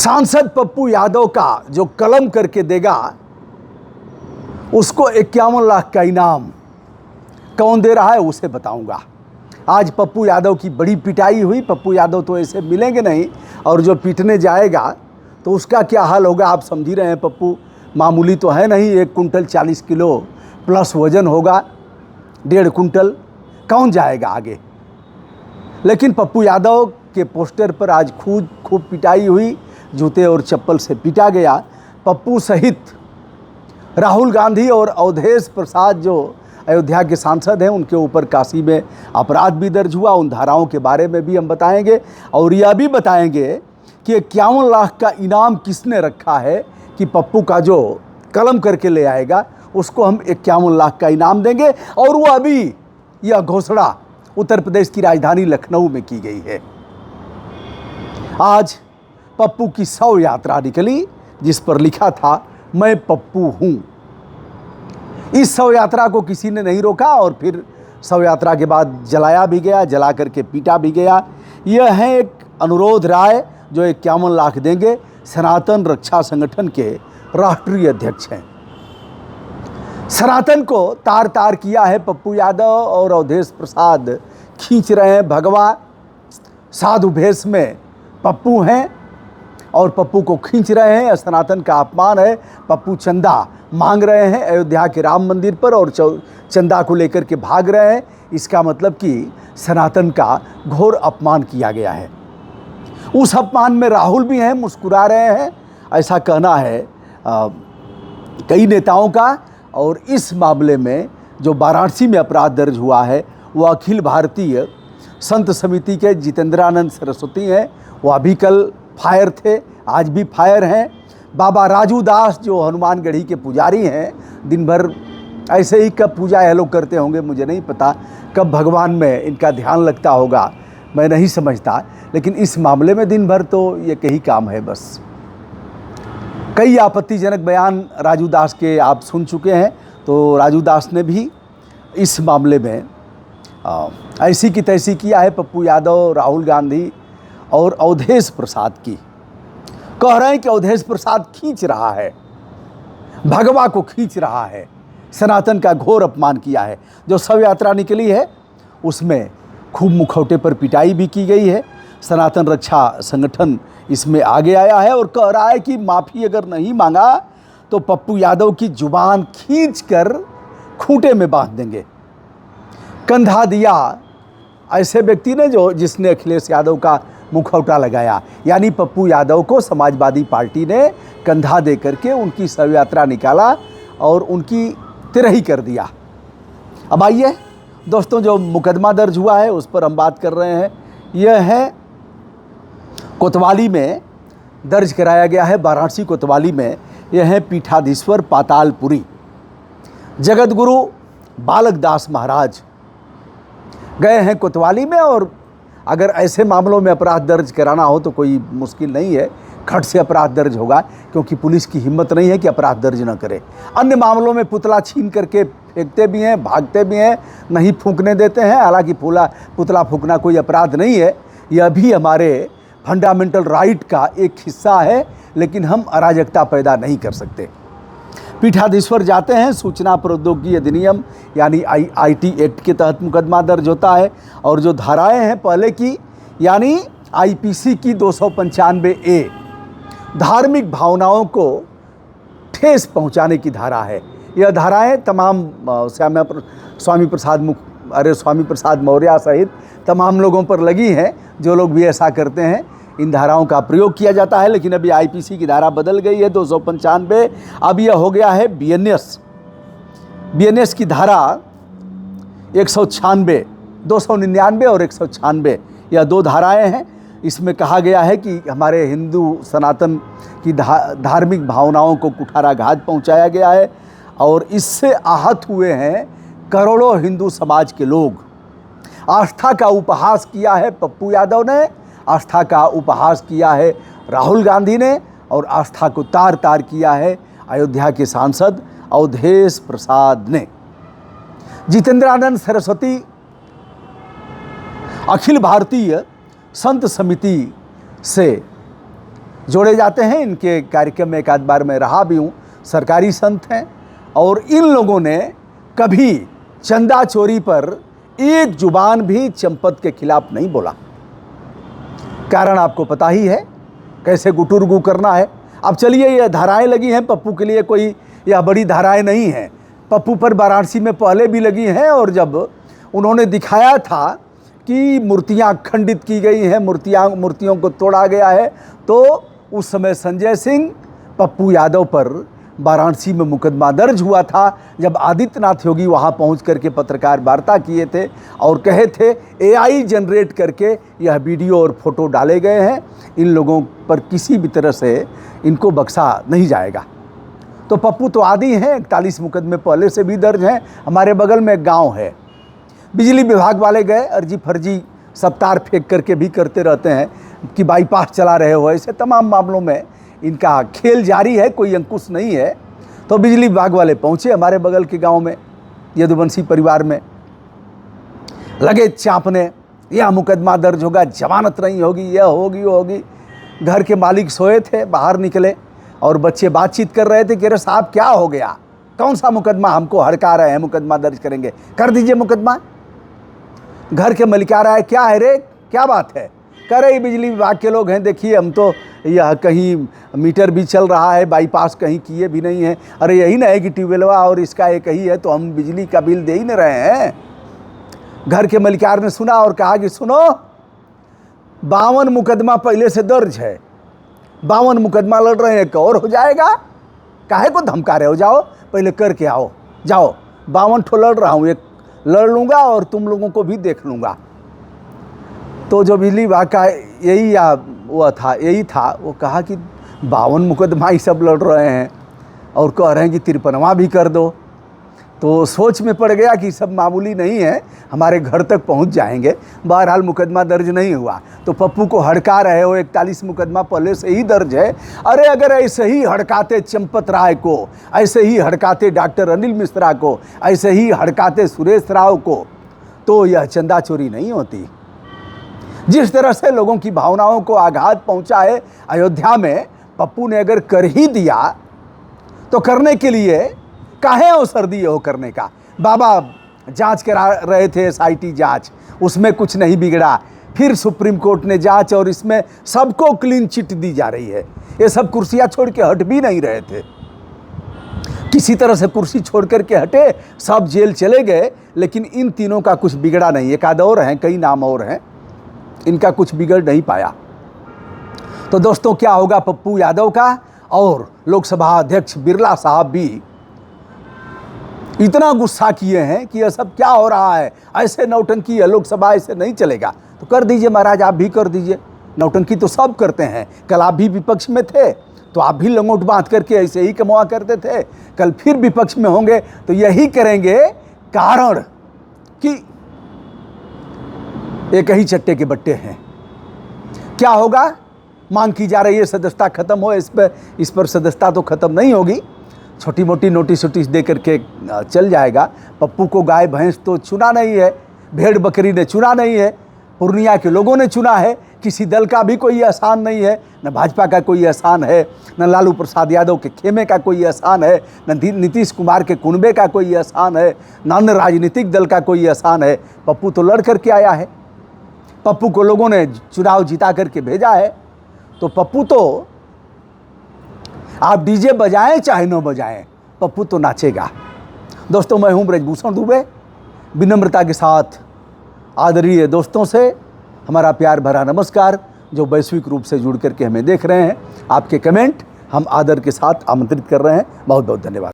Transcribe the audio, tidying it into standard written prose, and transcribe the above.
सांसद पप्पू यादव का जो कलम करके देगा उसको 51 लाख का इनाम कौन दे रहा है उसे बताऊंगा। आज पप्पू यादव की बड़ी पिटाई हुई। पप्पू यादव तो ऐसे मिलेंगे नहीं, और जो पीटने जाएगा तो उसका क्या हाल होगा आप समझ ही रहे हैं। पप्पू मामूली तो है नहीं, 1 कुंटल 40 किलो प्लस वजन होगा, 1.5 कुंटल। कौन जाएगा आगे। लेकिन पप्पू यादव के पोस्टर पर आज खूब पिटाई हुई, जूते और चप्पल से पीटा गया। पप्पू सहित राहुल गांधी और अवधेश प्रसाद जो अयोध्या के सांसद हैं उनके ऊपर काशी में अपराध भी दर्ज हुआ। उन धाराओं के बारे में भी हम बताएंगे, और यह भी बताएंगे कि 51 लाख का इनाम किसने रखा है कि पप्पू का जो कलम करके ले आएगा उसको हम 51 लाख का इनाम देंगे। और वो अभी यह घोषणा उत्तर प्रदेश की राजधानी लखनऊ में की गई है। आज पप्पू की 100 यात्रा निकली जिस पर लिखा था मैं पप्पू हूं। इस 100 यात्रा को किसी ने नहीं रोका, और फिर 100 यात्रा के बाद जलाया भी गया, जला करके पीटा भी गया। यह है एक अनुरोध राय जो 51 लाख देंगे। सनातन रक्षा संगठन के राष्ट्रीय अध्यक्ष हैं। सनातन को तार तार किया है पप्पू यादव और अवधेश प्रसाद खींच रहे हैं। भगवा साधु भेष में पप्पू हैं और पप्पू को खींच रहे हैं। सनातन का अपमान है। पप्पू चंदा मांग रहे हैं अयोध्या के राम मंदिर पर और चंदा को लेकर के भाग रहे हैं। इसका मतलब कि सनातन का घोर अपमान किया गया है। उस अपमान में राहुल भी हैं, मुस्कुरा रहे हैं, ऐसा कहना है कई नेताओं का। और इस मामले में जो वाराणसी में अपराध दर्ज हुआ है वो अखिल भारतीय संत समिति के जितेंद्रानंद सरस्वती हैं। वो अभी कल फायर थे, आज भी फायर हैं। बाबा राजू दास जो हनुमानगढ़ी के पुजारी हैं, दिन भर ऐसे ही कब पूजा ये लोग करते होंगे मुझे नहीं पता, कब भगवान में इनका ध्यान लगता होगा मैं नहीं समझता। लेकिन इस मामले में दिन भर तो ये कई काम है बस। कई आपत्तिजनक बयान राजू दास के आप सुन चुके हैं। तो राजू दास ने भी इस मामले में ऐसी की तैसी किया है पप्पू यादव, राहुल गांधी और अवधेश प्रसाद की। कह रहे हैं कि अवधेश प्रसाद खींच रहा है, भगवा को खींच रहा है, सनातन का घोर अपमान किया है। जो 100 यात्रा निकली है उसमें खूब मुखौटे पर पिटाई भी की गई है। सनातन रक्षा संगठन इसमें आगे आया है और कह रहा है कि माफ़ी अगर नहीं मांगा तो पप्पू यादव की जुबान खींचकर खूंटे में बांध देंगे। कंधा दिया ऐसे व्यक्ति ने जिसने अखिलेश यादव का मुखौटा लगाया, यानी पप्पू यादव को समाजवादी पार्टी ने कंधा दे करके उनकी शव यात्रा निकाला और उनकी तिरही कर दिया। अब आइए दोस्तों, जो मुकदमा दर्ज हुआ है उस पर हम बात कर रहे हैं। यह है कोतवाली में दर्ज कराया गया है, वाराणसी कोतवाली में। यह है पीठाधीश्वर पातालपुरी जगत गुरु बालक दास महाराज गए हैं कोतवाली में। और अगर ऐसे मामलों में अपराध दर्ज कराना हो तो कोई मुश्किल नहीं है, खट से अपराध दर्ज होगा, क्योंकि पुलिस की हिम्मत नहीं है कि अपराध दर्ज न करे। अन्य मामलों में पुतला छीन करके फेंकते भी हैं, भागते भी हैं, नहीं फूंकने देते हैं। हालांकि पुतला फूंकना कोई अपराध नहीं है, यह भी हमारे फंडामेंटल राइट का एक हिस्सा है, लेकिन हम अराजकता पैदा नहीं कर सकते। पीठाधीश्वर जाते हैं, सूचना प्रौद्योगिकी अधिनियम यानी IT एक्ट के तहत मुकदमा दर्ज होता है। और जो धाराएं हैं पहले की, यानी IPC की 295A धार्मिक भावनाओं को ठेस पहुंचाने की धारा है। यह धाराएं तमाम स्वामी प्रसाद मौर्य सहित तमाम लोगों पर लगी हैं जो लोग भी ऐसा करते हैं। इन धाराओं का प्रयोग किया जाता है, लेकिन अभी IPC की धारा बदल गई है 295। अब यह हो गया है BNS की धारा 196, 299 और 196, यह 2 धाराएं हैं। इसमें कहा गया है कि हमारे हिंदू सनातन की धार्मिक भावनाओं को कुठाराघात पहुंचाया गया है और इससे आहत हुए हैं करोड़ों हिंदू समाज के लोग। आस्था का उपहास किया है पप्पू यादव ने, आस्था का उपहास किया है राहुल गांधी ने, और आस्था को तार तार किया है अयोध्या के सांसद अवधेश प्रसाद ने। जितेंद्रानंद सरस्वती अखिल भारतीय संत समिति से जोड़े जाते हैं। इनके कार्यक्रम में एक आध बार मैं रहा भी हूँ। सरकारी संत हैं और इन लोगों ने कभी चंदा चोरी पर एक जुबान भी चंपत के खिलाफ नहीं बोला। कारण आपको पता ही है कैसे गुटुरगु करना है। अब चलिए, ये धाराएं लगी हैं पप्पू के लिए, कोई यह बड़ी धाराएं नहीं हैं। पप्पू पर वाराणसी में पहले भी लगी हैं और जब उन्होंने दिखाया था कि मूर्तियां खंडित की गई हैं, मूर्तियों को तोड़ा गया है, तो उस समय संजय सिंह पप्पू यादव पर वाराणसी में मुकदमा दर्ज हुआ था। जब आदित्यनाथ योगी वहां पहुंच करके पत्रकार वार्ता किए थे और कहे थे एआई जनरेट करके यह वीडियो और फोटो डाले गए हैं, इन लोगों पर किसी भी तरह से इनको बख्शा नहीं जाएगा। तो पप्पू तो आदि हैं, 41 मुकदमे पहले से भी दर्ज हैं। हमारे बगल में एक गाँव है, बिजली विभाग वाले गए, अर्जी फर्जी सब तार फेंक करके भी करते रहते हैं कि बाईपास चला रहे हो। ऐसे तमाम मामलों में इनका खेल जारी है, कोई अंकुश नहीं है। तो बिजली विभाग वाले पहुंचे हमारे बगल के गांव में, यदुवंशी परिवार में, लगे चांपने, यह मुकदमा दर्ज होगा, जमानत नहीं होगी, यह होगी वो होगी। घर के मालिक सोए थे, बाहर निकले और बच्चे बातचीत कर रहे थे कि अरे साहब क्या हो गया, कौन सा मुकदमा, हमको हड़का रहे हैं, मुकदमा दर्ज करेंगे, कर दीजिए मुकदमा। घर के मालिक आ रहा है, क्या है रे, क्या बात है? कह रहे बिजली विभाग के लोग हैं, देखिए हम तो यह कहीं मीटर भी चल रहा है, बाईपास कहीं किए भी नहीं है। अरे यही ना है कि ट्यूबवेलवा और इसका एक ही है, तो हम बिजली का बिल दे ही नहीं रहे हैं। घर के मलिकार ने सुना और कहा कि सुनो, 52 मुकदमा पहले से दर्ज है, 52 मुकदमा लड़ रहे हैं, एक और हो जाएगा, काहे को धमका रहे हो, जाओ पहले करके आओ, जाओ 52 ठो लड़ रहा हूँ, एक लड़ लूँगा और तुम लोगों को भी देख लूँगा। तो जो बिजली विभाग का यही था, वो कहा कि 52 मुकदमा ही सब लड़ रहे हैं और कह रहे हैं कि 53वां भी कर दो। तो सोच में पड़ गया कि सब मामूली नहीं है, हमारे घर तक पहुंच जाएंगे। बहरहाल मुकदमा दर्ज नहीं हुआ। तो पप्पू को हड़का रहे हो, 41 मुकदमा पहले से ही दर्ज है। अरे अगर ऐसे ही हड़काते चंपत राय को, ऐसे ही हड़काते डॉक्टर अनिल मिश्रा को, ऐसे ही हड़काते सुरेश राव को, तो यह चंदा चोरी नहीं होती। जिस तरह से लोगों की भावनाओं को आघात पहुंचा है अयोध्या में, पप्पू ने अगर कर ही दिया तो करने के लिए काहे अवसर दिए हो करने का। बाबा जांच करा रहे थे, एसआईटी जांच, उसमें कुछ नहीं बिगड़ा, फिर सुप्रीम कोर्ट ने जांच और इसमें सबको क्लीन चिट दी जा रही है। ये सब कुर्सियां छोड़ के हट भी नहीं रहे थे, किसी तरह से कुर्सी छोड़ करके हटे, सब जेल चले गए, लेकिन इन तीनों का कुछ बिगड़ा नहीं। एक आध और हैं, कई नाम और हैं, इनका कुछ बिगड़ नहीं पाया। तो दोस्तों क्या होगा पप्पू यादव का? और लोकसभा अध्यक्ष बिरला साहब भी इतना गुस्सा किए हैं कि यह सब क्या हो रहा है, ऐसे नौटंकी है, लोकसभा ऐसे नहीं चलेगा। तो कर दीजिए महाराज, आप भी कर दीजिए, नौटंकी तो सब करते हैं। कल आप भी विपक्ष में थे तो आप भी लंगोट बांध करके ऐसे ही कमवा करते थे, कल फिर विपक्ष में होंगे तो यही करेंगे। कारण कि एक ही चट्टे के बट्टे हैं। क्या होगा? मांग की जा रही है सदस्यता खत्म हो, इस पर सदस्यता तो खत्म नहीं होगी, छोटी मोटी नोटिस दे करके चल जाएगा। पप्पू को गाय भैंस तो चुना नहीं है, भेड़ बकरी ने चुना नहीं है, पूर्णिया के लोगों ने चुना है। किसी दल का भी कोई एहसान नहीं है, न भाजपा का कोई एहसान है, न लालू प्रसाद यादव के खेमे का कोई एहसान है, न नीतीश कुमार के कुनबे का कोई एहसान है, न अन्य राजनीतिक दल का कोई एहसान है। पप्पू तो लड़ करके आया है, पप्पू को लोगों ने चुनाव जिता करके भेजा है। तो पप्पू तो, आप डीजे बजाएं चाहे न बजाएं, पप्पू तो नाचेगा। दोस्तों मैं हूं ब्रजभूषण दुबे, विनम्रता के साथ आदरणीय दोस्तों से हमारा प्यार भरा नमस्कार, जो वैश्विक रूप से जुड़ करके हमें देख रहे हैं। आपके कमेंट हम आदर के साथ आमंत्रित कर रहे हैं। बहुत बहुत धन्यवाद।